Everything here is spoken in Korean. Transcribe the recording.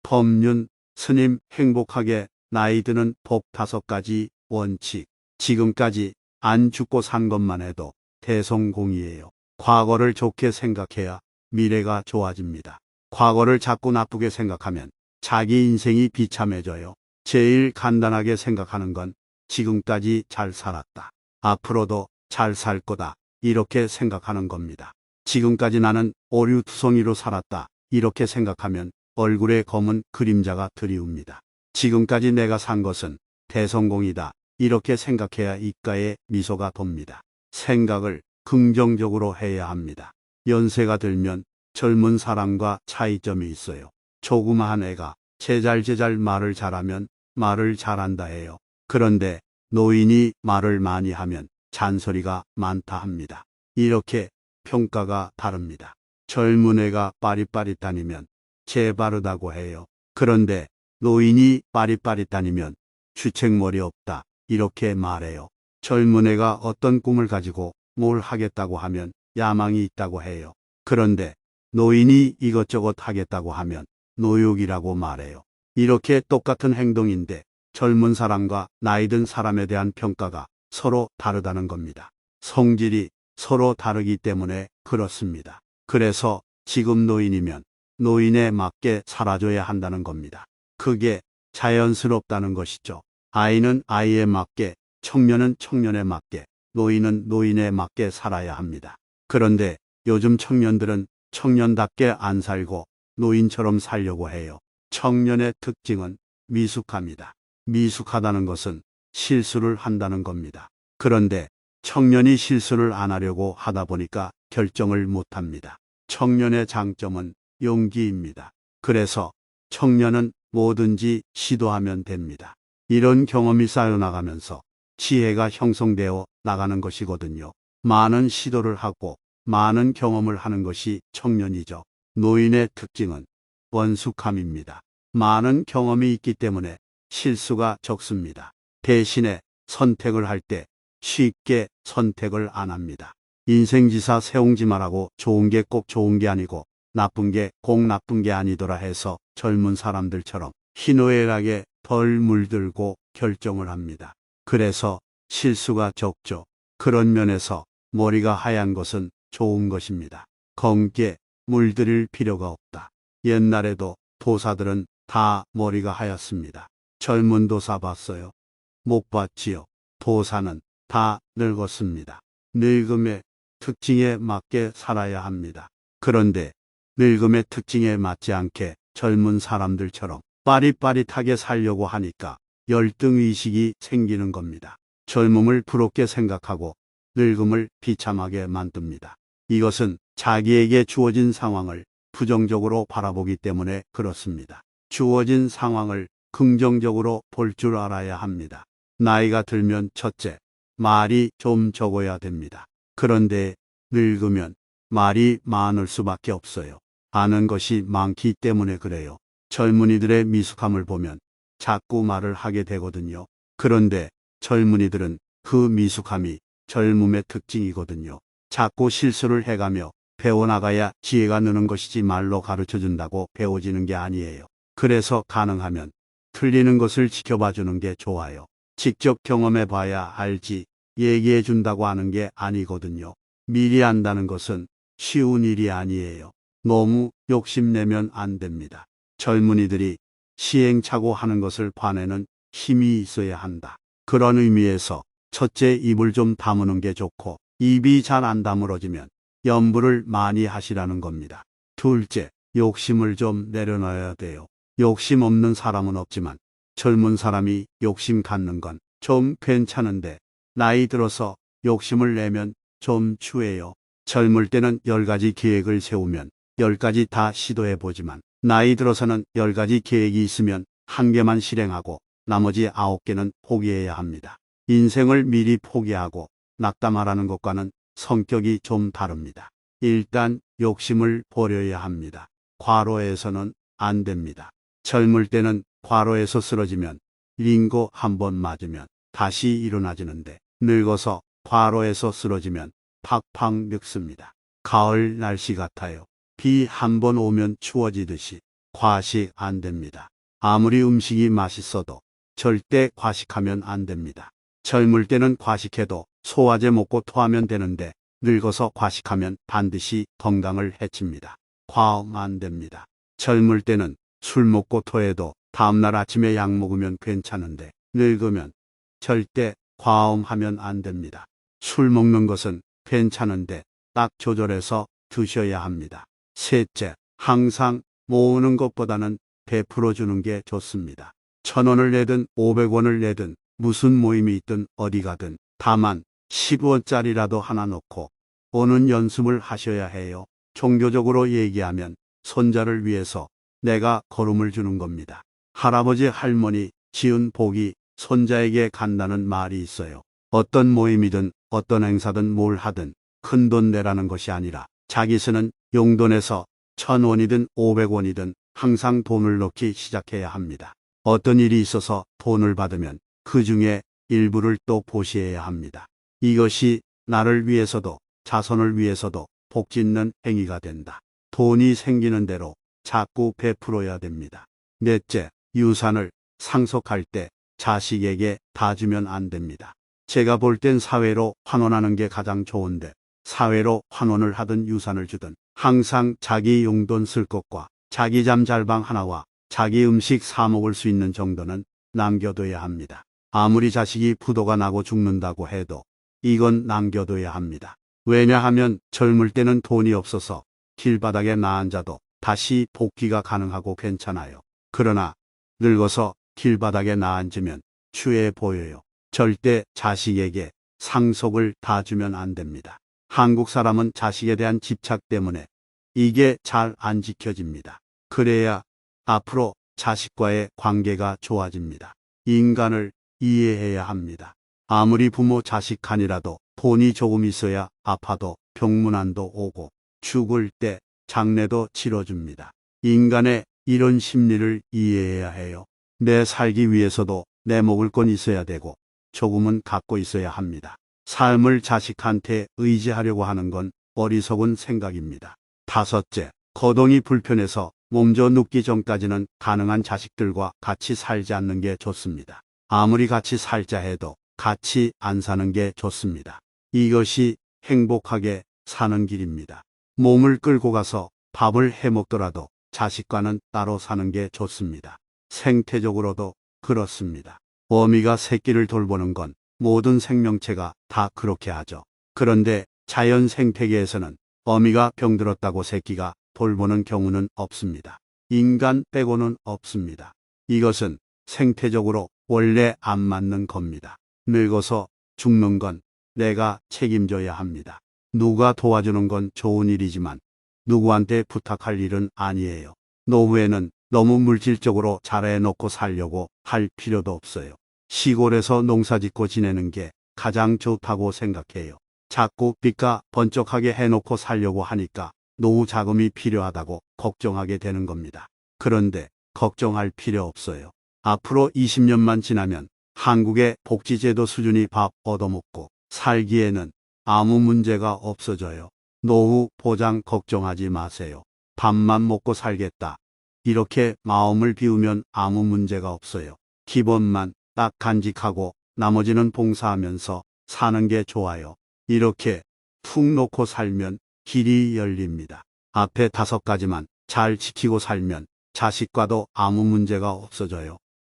법륜, 스님 행복하게 나이 드는 법 5가지 원칙. 지금까지 안 죽고 산 것만 해도 대성공이에요. 과거를 좋게 생각해야 미래가 좋아집니다. 과거를 자꾸 나쁘게 생각하면 자기 인생이 비참해져요. 제일 간단하게 생각하는 건 지금까지 잘 살았다. 앞으로도 잘 살 거다. 이렇게 생각하는 겁니다. 지금까지 나는 오류투성이로 살았다. 이렇게 생각하면 얼굴에 검은 그림자가 드리웁니다. 지금까지 내가 산 것은 대성공이다. 이렇게 생각해야 입가에 미소가 돕니다. 생각을 긍정적으로 해야 합니다. 연세가 들면 젊은 사람과 차이점이 있어요. 조그마한 애가 제잘제잘 말을 잘하면 말을 잘한다 해요. 그런데 노인이 말을 많이 하면 잔소리가 많다 합니다. 이렇게 평가가 다릅니다. 젊은 애가 빠릿빠릿다니면 재바르다고 해요. 그런데 노인이 빠릿빠릿다니면 주책머리 없다. 이렇게 말해요. 젊은 애가 어떤 꿈을 가지고 뭘 하겠다고 하면 야망이 있다고 해요. 그런데 노인이 이것저것 하겠다고 하면 노욕이라고 말해요. 이렇게 똑같은 행동인데 젊은 사람과 나이 든 사람에 대한 평가가 서로 다르다는 겁니다. 성질이 서로 다르기 때문에 그렇습니다. 그래서 지금 노인이면 노인에 맞게 살아줘야 한다는 겁니다. 그게 자연스럽다는 것이죠. 아이는 아이에 맞게, 청년은 청년에 맞게, 노인은 노인에 맞게 살아야 합니다. 그런데 요즘 청년들은 청년답게 안 살고 노인처럼 살려고 해요. 청년의 특징은 미숙합니다. 미숙하다는 것은 실수를 한다는 겁니다. 그런데 청년이 실수를 안 하려고 하다 보니까 결정을 못 합니다. 청년의 장점은 용기입니다. 그래서 청년은 뭐든지 시도하면 됩니다. 이런 경험이 쌓여나가면서 지혜가 형성되어 나가는 것이거든요. 많은 시도를 하고 많은 경험을 하는 것이 청년이죠. 노인의 특징은 원숙함입니다. 많은 경험이 있기 때문에 실수가 적습니다. 대신에 선택을 할 때 쉽게 선택을 안 합니다. 인생지사 세웅지 말하고 좋은 게 꼭 좋은 게 아니고 나쁜 게 꼭 나쁜 게 아니더라 해서 젊은 사람들처럼 희노애락에 덜 물들고 결정을 합니다. 그래서 실수가 적죠. 그런 면에서 머리가 하얀 것은 좋은 것입니다. 검게 물들일 필요가 없다. 옛날에도 도사들은 다 머리가 하얗습니다. 젊은 도사 봤어요? 못 봤지요. 도사는 다 늙었습니다. 늙음의 특징에 맞게 살아야 합니다. 그런데 늙음의 특징에 맞지 않게 젊은 사람들처럼 빠릿빠릿하게 살려고 하니까 열등의식이 생기는 겁니다. 젊음을 부럽게 생각하고 늙음을 비참하게 만듭니다. 이것은 자기에게 주어진 상황을 부정적으로 바라보기 때문에 그렇습니다. 주어진 상황을 긍정적으로 볼 줄 알아야 합니다. 나이가 들면 첫째, 말이 좀 적어야 됩니다. 그런데 늙으면 말이 많을 수밖에 없어요. 아는 것이 많기 때문에 그래요. 젊은이들의 미숙함을 보면 자꾸 말을 하게 되거든요. 그런데 젊은이들은 그 미숙함이 젊음의 특징이거든요. 자꾸 실수를 해가며 배워나가야 지혜가 느는 것이지 말로 가르쳐준다고 배워지는 게 아니에요. 그래서 가능하면 틀리는 것을 지켜봐 주는 게 좋아요. 직접 경험해 봐야 알지 얘기해 준다고 하는 게 아니거든요. 미리 안다는 것은 쉬운 일이 아니에요. 너무 욕심내면 안 됩니다. 젊은이들이 시행착오 하는 것을 봐내는 힘이 있어야 한다. 그런 의미에서 첫째, 입을 좀 다무는 게 좋고 입이 잘 안 다물어지면 염불을 많이 하시라는 겁니다. 둘째, 욕심을 좀 내려놔야 돼요. 욕심 없는 사람은 없지만 젊은 사람이 욕심 갖는 건 좀 괜찮은데 나이 들어서 욕심을 내면 좀 추해요. 젊을 때는 10가지 계획을 세우면 10가지 다 시도해보지만 나이 들어서는 10가지 계획이 있으면 1개만 실행하고 나머지 9개는 포기해야 합니다. 인생을 미리 포기하고 낙담하라는 것과는 성격이 좀 다릅니다. 일단 욕심을 버려야 합니다. 과로해서는 안 됩니다. 젊을 때는 과로해서 쓰러지면 링거 1번 맞으면 다시 일어나지는데 늙어서 과로해서 쓰러지면 팍팍 늙습니다. 가을 날씨 같아요. 비 1번 오면 추워지듯이 과식 안 됩니다. 아무리 음식이 맛있어도 절대 과식하면 안 됩니다. 젊을 때는 과식해도 소화제 먹고 토하면 되는데 늙어서 과식하면 반드시 건강을 해칩니다. 과음 안 됩니다. 젊을 때는 술 먹고 토해도 다음날 아침에 약 먹으면 괜찮은데 늙으면 절대 과음하면 안 됩니다. 술 먹는 것은 괜찮은데 딱 조절해서 드셔야 합니다. 셋째, 항상 모으는 것보다는 베풀어 주는 게 좋습니다. 1,000원을 내든 500원을 내든 무슨 모임이 있든 어디 가든 다만 10원짜리라도 하나 넣고 오는 연습을 하셔야 해요. 종교적으로 얘기하면 손자를 위해서 내가 거름을 주는 겁니다. 할아버지 할머니 지은 복이 손자에게 간다는 말이 있어요. 어떤 모임이든 어떤 행사든 뭘 하든 큰 돈 내라는 것이 아니라 자기 쓰는 용돈에서 1,000원이든 500원이든 항상 돈을 넣기 시작해야 합니다. 어떤 일이 있어서 돈을 받으면 그 중에 일부를 또 보시해야 합니다. 이것이 나를 위해서도 자손을 위해서도 복 짓는 행위가 된다. 돈이 생기는 대로 자꾸 베풀어야 됩니다. 넷째, 유산을 상속할 때 자식에게 다 주면 안 됩니다. 제가 볼 땐 사회로 환원하는 게 가장 좋은데 사회로 환원을 하든 유산을 주든 항상 자기 용돈 쓸 것과 자기 잠잘방 하나와 자기 음식 사 먹을 수 있는 정도는 남겨둬야 합니다. 아무리 자식이 부도가 나고 죽는다고 해도 이건 남겨둬야 합니다. 왜냐하면 젊을 때는 돈이 없어서 길바닥에 나앉아도 다시 복귀가 가능하고 괜찮아요. 그러나 늙어서 길바닥에 나앉으면 추해 보여요. 절대 자식에게 상속을 다 주면 안 됩니다. 한국 사람은 자식에 대한 집착 때문에 이게 잘 안 지켜집니다. 그래야 앞으로 자식과의 관계가 좋아집니다. 인간을 이해해야 합니다. 아무리 부모 자식 간이라도 돈이 조금 있어야 아파도 병문안도 오고 죽을 때 장례도 치러줍니다. 인간의 이런 심리를 이해해야 해요. 내 살기 위해서도 내 먹을 건 있어야 되고 조금은 갖고 있어야 합니다. 삶을 자식한테 의지하려고 하는 건 어리석은 생각입니다. 다섯째, 거동이 불편해서 몸져 눕기 전까지는 가능한 자식들과 같이 살지 않는 게 좋습니다. 아무리 같이 살자 해도 같이 안 사는 게 좋습니다. 이것이 행복하게 사는 길입니다. 몸을 끌고 가서 밥을 해 먹더라도 자식과는 따로 사는 게 좋습니다. 생태적으로도 그렇습니다. 어미가 새끼를 돌보는 건 모든 생명체가 다 그렇게 하죠. 그런데 자연 생태계에서는 어미가 병들었다고 새끼가 돌보는 경우는 없습니다. 인간 빼고는 없습니다. 이것은 생태적으로 원래 안 맞는 겁니다. 늙어서 죽는 건 내가 책임져야 합니다. 누가 도와주는 건 좋은 일이지만 누구한테 부탁할 일은 아니에요. 노후에는 너무 물질적으로 잘해놓고 살려고 할 필요도 없어요. 시골에서 농사짓고 지내는 게 가장 좋다고 생각해요. 자꾸 빚가 번쩍하게 해놓고 살려고 하니까 노후 자금이 필요하다고 걱정하게 되는 겁니다. 그런데 걱정할 필요 없어요. 앞으로 20년만 지나면 한국의 복지제도 수준이 밥 얻어먹고 살기에는 아무 문제가 없어져요. 노후 보장 걱정하지 마세요. 밥만 먹고 살겠다. 이렇게 마음을 비우면 아무 문제가 없어요. 기본만 딱 간직하고 나머지는 봉사하면서 사는 게 좋아요. 이렇게 툭 놓고 살면 길이 열립니다. 앞에 5가지만 잘 지키고 살면 자식과도 아무 문제가 없어져요.